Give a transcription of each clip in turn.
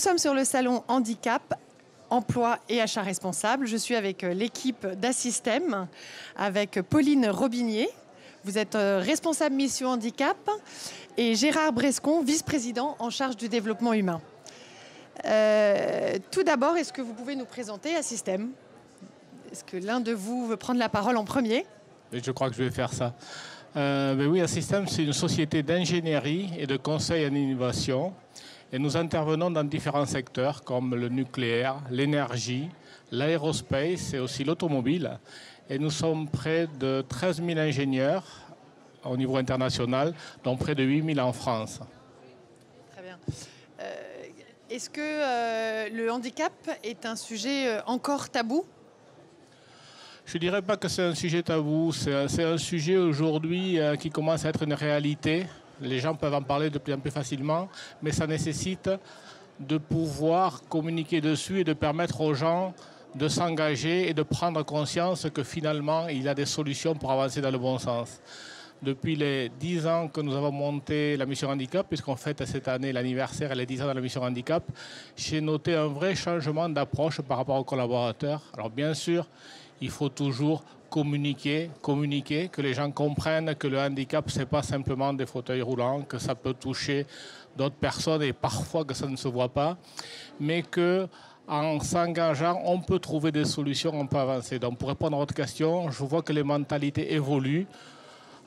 sommes sur le salon Handicap, Emploi et Achat Responsable. Je suis avec l'équipe d'Assystem, avec Pauline Robinier. Vous êtes responsable mission handicap et Gérard Brescon, vice-président en charge du développement humain. Tout d'abord, est-ce que vous pouvez nous présenter Assystem? Est-ce que l'un de vous veut prendre la parole en premier? Je crois que je vais faire ça. Oui, Assystem, c'est une société d'ingénierie et de conseil en innovation. Et nous intervenons dans différents secteurs comme le nucléaire, l'énergie, l'aérospace et aussi l'automobile. Et nous sommes près de 13 000 ingénieurs au niveau international, dont près de 8 000 en France. Très bien. Est-ce que le handicap est un sujet encore tabou? Je ne dirais pas que c'est un sujet tabou, c'est un sujet aujourd'hui qui commence à être une réalité. Les gens peuvent en parler de plus en plus facilement, mais ça nécessite de pouvoir communiquer dessus et de permettre aux gens de s'engager et de prendre conscience que finalement, il y a des solutions pour avancer dans le bon sens. Depuis les 10 ans que nous avons monté la mission handicap, puisqu'on fête cette année l'anniversaire et les 10 ans de la mission handicap, j'ai noté un vrai changement d'approche par rapport aux collaborateurs. Alors bien sûr, il faut toujours communiquer, que les gens comprennent que le handicap, ce n'est pas simplement des fauteuils roulants, que ça peut toucher d'autres personnes et parfois que ça ne se voit pas, mais qu'en s'engageant, on peut trouver des solutions, on peut avancer. Donc pour répondre à votre question, je vois que les mentalités évoluent.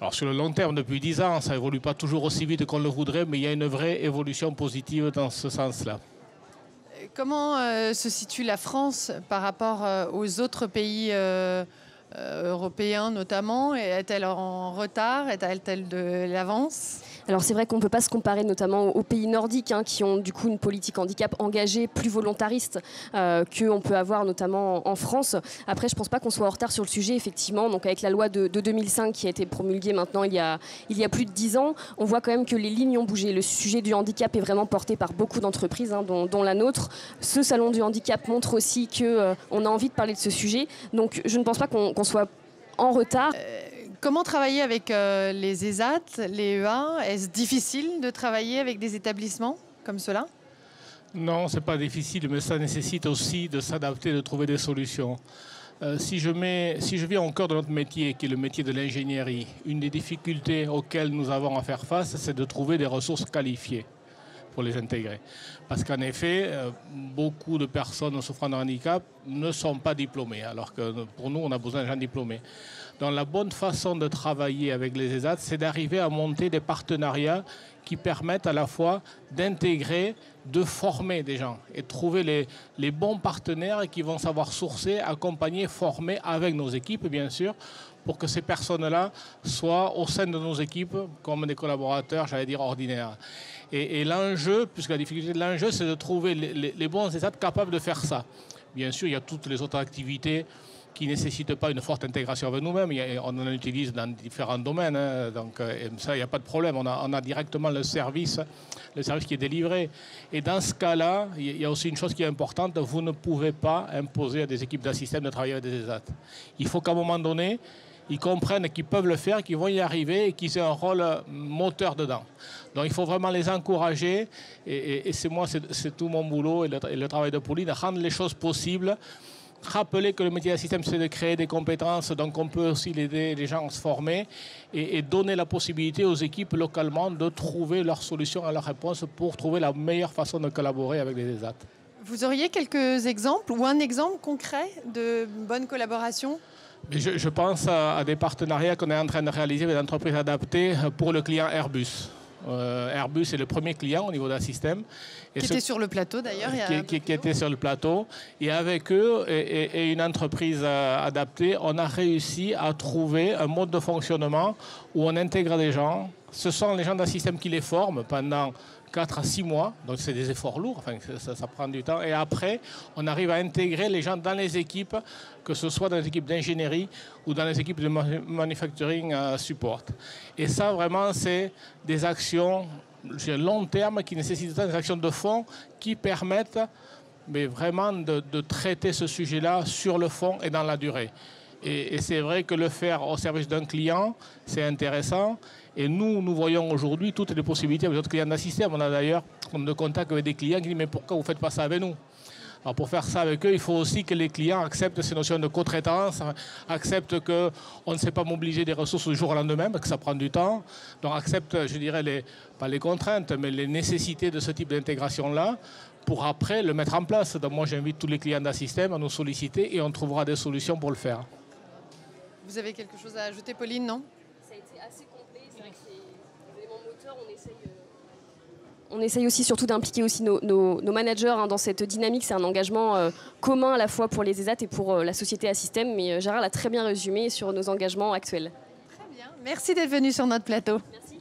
Alors sur le long terme, depuis 10 ans, ça évolue pas toujours aussi vite qu'on le voudrait, mais il y a une vraie évolution positive dans ce sens-là. Comment se situe la France par rapport aux autres pays européens notamment? Est-elle en retard? Est-elle de l'avance? Alors c'est vrai qu'on ne peut pas se comparer notamment aux pays nordiques qui ont du coup une politique handicap engagée, plus volontariste qu'on peut avoir notamment en France. Après, je ne pense pas qu'on soit en retard sur le sujet, effectivement. Donc avec la loi de 2005 qui a été promulguée maintenant il y a plus de 10 ans, on voit quand même que les lignes ont bougé. Le sujet du handicap est vraiment porté par beaucoup d'entreprises, dont la nôtre. Ce salon du handicap montre aussi qu'on a envie de parler de ce sujet. Donc je ne pense pas qu'on soit en retard. Comment travailler avec les ESAT, les EA? Est-ce difficile de travailler avec des établissements comme cela? Non, ce n'est pas difficile, mais ça nécessite aussi de s'adapter, de trouver des solutions. Si je viens au cœur de notre métier, qui est le métier de l'ingénierie, une des difficultés auxquelles nous avons à faire face, c'est de trouver des ressources qualifiées pour les intégrer. Parce qu'en effet, beaucoup de personnes souffrant de handicap ne sont pas diplômées, alors que pour nous, on a besoin de gens diplômés. Donc la bonne façon de travailler avec les ESAT, c'est d'arriver à monter des partenariats qui permettent à la fois d'intégrer, de former des gens et de trouver les bons partenaires qui vont savoir sourcer, accompagner, former avec nos équipes, bien sûr, pour que ces personnes-là soient au sein de nos équipes comme des collaborateurs, j'allais dire, ordinaires. Et l'enjeu, puisque la difficulté de l'enjeu, c'est de trouver les bons ESAT capables de faire ça. Bien sûr, il y a toutes les autres activités qui ne nécessitent pas une forte intégration avec nous-mêmes. On en utilise dans différents domaines, donc ça, il n'y a pas de problème. On a directement le service qui est délivré. Et dans ce cas-là, il y a aussi une chose qui est importante, vous ne pouvez pas imposer à des équipes d'Assystem de travailler avec des ESAT. Il faut qu'à un moment donné, ils comprennent qu'ils peuvent le faire, qu'ils vont y arriver et qu'ils aient un rôle moteur dedans. Donc il faut vraiment les encourager et c'est tout mon boulot et le travail de Pauline, rendre les choses possibles. Rappeler que le métier d'Assystem, c'est de créer des compétences, donc on peut aussi aider les gens à se former et donner la possibilité aux équipes localement de trouver leurs solutions à leurs réponses pour trouver la meilleure façon de collaborer avec les ESAT. Vous auriez quelques exemples ou un exemple concret de bonne collaboration? Je pense à des partenariats qu'on est en train de réaliser avec des entreprises adaptées pour le client Airbus. Airbus est le premier client au niveau d'Assystem. Qui était sur le plateau d'ailleurs. Qui était sur le plateau. Et avec eux et une entreprise adaptée, on a réussi à trouver un mode de fonctionnement où on intègre des gens. Ce sont les gens d'Assystem qui les forment pendant 4 à 6 mois, donc c'est des efforts lourds, enfin, ça prend du temps. Et après, on arrive à intégrer les gens dans les équipes, que ce soit dans les équipes d'ingénierie ou dans les équipes de manufacturing support. Et ça, vraiment, c'est des actions long terme qui nécessitent des actions de fond qui permettent mais vraiment de traiter ce sujet-là sur le fond et dans la durée. Et c'est vrai que le faire au service d'un client, c'est intéressant. Et nous voyons aujourd'hui toutes les possibilités avec notre client d'Assystem. On a d'ailleurs de contact avec des clients qui disent mais pourquoi vous ne faites pas ça avec nous? Alors pour faire ça avec eux, il faut aussi que les clients acceptent ces notions de co-traitance, acceptent qu'on ne sait pas mobiliser des ressources du jour au lendemain, parce que ça prend du temps. Donc acceptent, je dirais, pas les contraintes, mais les nécessités de ce type d'intégration-là, pour après le mettre en place. Donc moi j'invite tous les clients d'Assystem à nous solliciter et on trouvera des solutions pour le faire. Vous avez quelque chose à ajouter, Pauline, non? Ça a été assez complet, c'est vrai que c'est des éléments moteurs, on essaye aussi surtout d'impliquer aussi nos managers dans cette dynamique. C'est un engagement commun à la fois pour les ESAT et pour la société Assystem, mais Gérard l'a très bien résumé sur nos engagements actuels. Très bien, merci d'être venu sur notre plateau. Merci.